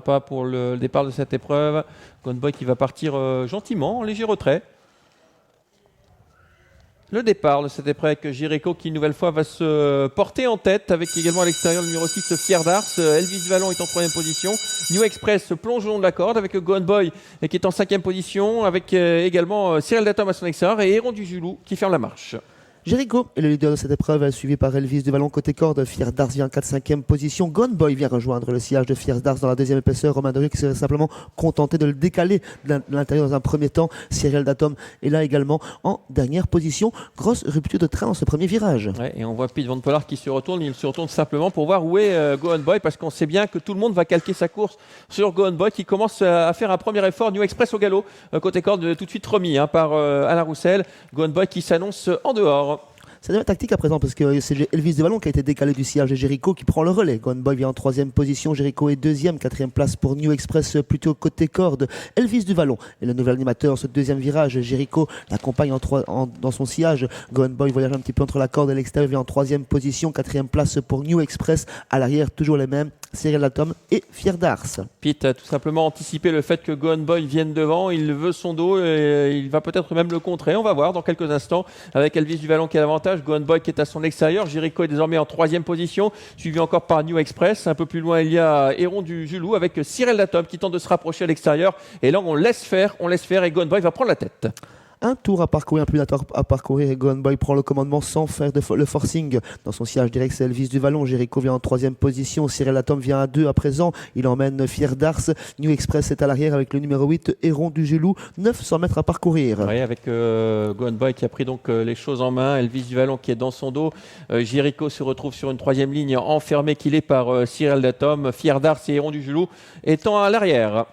Pas pour le départ de cette épreuve. Gonboy qui va partir gentiment en léger retrait. Le départ de cette épreuve avec Jericho qui une nouvelle fois va se porter en tête avec également à l'extérieur le numéro 6 Fier d'Ars. Elvis du Vallon est en 3e position. New Express plonge le long de la corde avec Gonboy qui est en 5e position avec également Cyril Datom à son extérieur et Héron du Julou qui ferme la marche. Jericho est le leader de cette épreuve, suivi par Elvis du Vallon côté corde. Fier d'Ars vient en 4-5e position. Gonboy vient rejoindre le sillage de Fier d'Ars dans la 2e épaisseur. Romain Derieux qui serait simplement contenté de le décaler de l'intérieur dans un premier temps. Cyril Datom est là également en dernière position. Grosse rupture de train dans ce premier virage. Ouais, et on voit Pete Van Pollard qui se retourne. Il se retourne simplement pour voir où est Gonboy parce qu'on sait bien que tout le monde va calquer sa course sur Gonboy qui commence à faire un premier effort. New Express au galop. Côté corde tout de suite remis par Alain Roussel. Gonboy qui s'annonce en dehors. C'est de la tactique à présent parce que c'est Elvis du Vallon qui a été décalé du sillage de Jericho qui prend le relais. Gonboy vient en 3e position, Jericho est 2e, 4e place pour New Express plutôt côté corde. Elvis du Vallon est le nouvel animateur dans ce 2e virage. Jericho l'accompagne dans son sillage. Gonboy voyage un petit peu entre la corde et l'extérieur, vient en 3e position, 4e place pour New Express. À l'arrière, toujours les mêmes, Cyril Datom et Fier d'Ars. Pete a tout simplement anticipé le fait que Gonboy vienne devant. Il veut son dos et il va peut-être même le contrer. On va voir dans quelques instants avec Elvis du Vallon qui a l'avantage. Gonboy qui est à son extérieur. Jericho est désormais en 3e position, suivi encore par New Express. Un peu plus loin, il y a Héron du Julou avec Cyril Datom qui tente de se rapprocher à l'extérieur. Et là, on laisse faire et Gonboy va prendre la tête. Un tour à parcourir, un plus d'un tour à parcourir et Gonboy prend le commandement sans faire le forcing. Dans son sillage direct, c'est Elvis du Vallon. Jericho vient en 3e position. Cyril Datom vient à 2 à présent. Il emmène Fier d'Ars. New Express est à l'arrière avec le numéro 8, Héron du Julou. 900 mètres à parcourir. Oui, avec Gonboy qui a pris donc les choses en main. Elvis du Vallon qui est dans son dos. Jericho se retrouve sur une 3e ligne enfermé qu'il est par Cyril Datom. Fier d'Ars et Héron du Julou étant à l'arrière.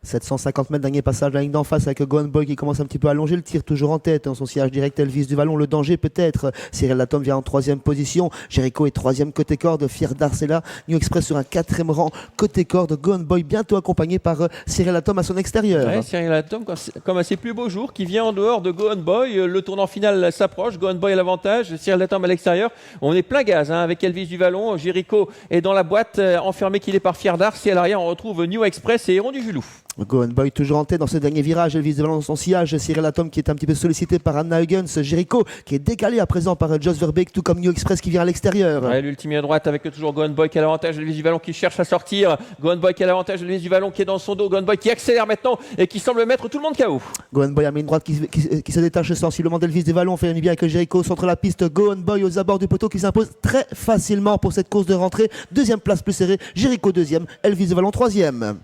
750 mètres, dernier passage de la ligne d'en face avec Gonboy qui commence un petit peu à allonger le tir, toujours en tête. Dans son sillage direct, Elvis du Vallon, le danger peut-être. Cyril Datom vient en 3e position. Jericho est 3e côté corde. Fier d'Ars est là. New Express sur un 4e rang côté corde. Gonboy bientôt accompagné par Cyril Datom à son extérieur. Ouais, Cyril Datom, comme à ses plus beaux jours, qui vient en dehors de Gonboy. Le tournant final s'approche. Gonboy à l'avantage. Cyril Datom à l'extérieur. On est plein gaz avec Elvis du Vallon. Jericho est dans la boîte, enfermé qu'il est par Fier d'Ars. Et à l'arrière, on retrouve New Express et Héron du Julou. Gonboy toujours en tête dans ce dernier virage. Elvis du Vallon dans son sillage. Cyril Datom qui est un petit peu sollicité par Anna Huygens. Jericho qui est décalé à présent par Jos Verbeek, tout comme New Express qui vient à l'extérieur. Ouais, l'ultime à droite avec toujours Gonboy qui a l'avantage. Elvis du Vallon qui cherche à sortir. Gonboy qui a l'avantage. Elvis du Vallon qui est dans son dos. Gonboy qui accélère maintenant et qui semble mettre tout le monde KO. Gonboy a mis une droite qui se détache sensiblement d'Elvis du Vallon. On fait bien avec Jericho au centre de la piste. Gonboy aux abords du poteau qui s'impose très facilement pour cette course de rentrée. 2e place plus serrée. Jericho 2e. Elvis du Vallon 3e.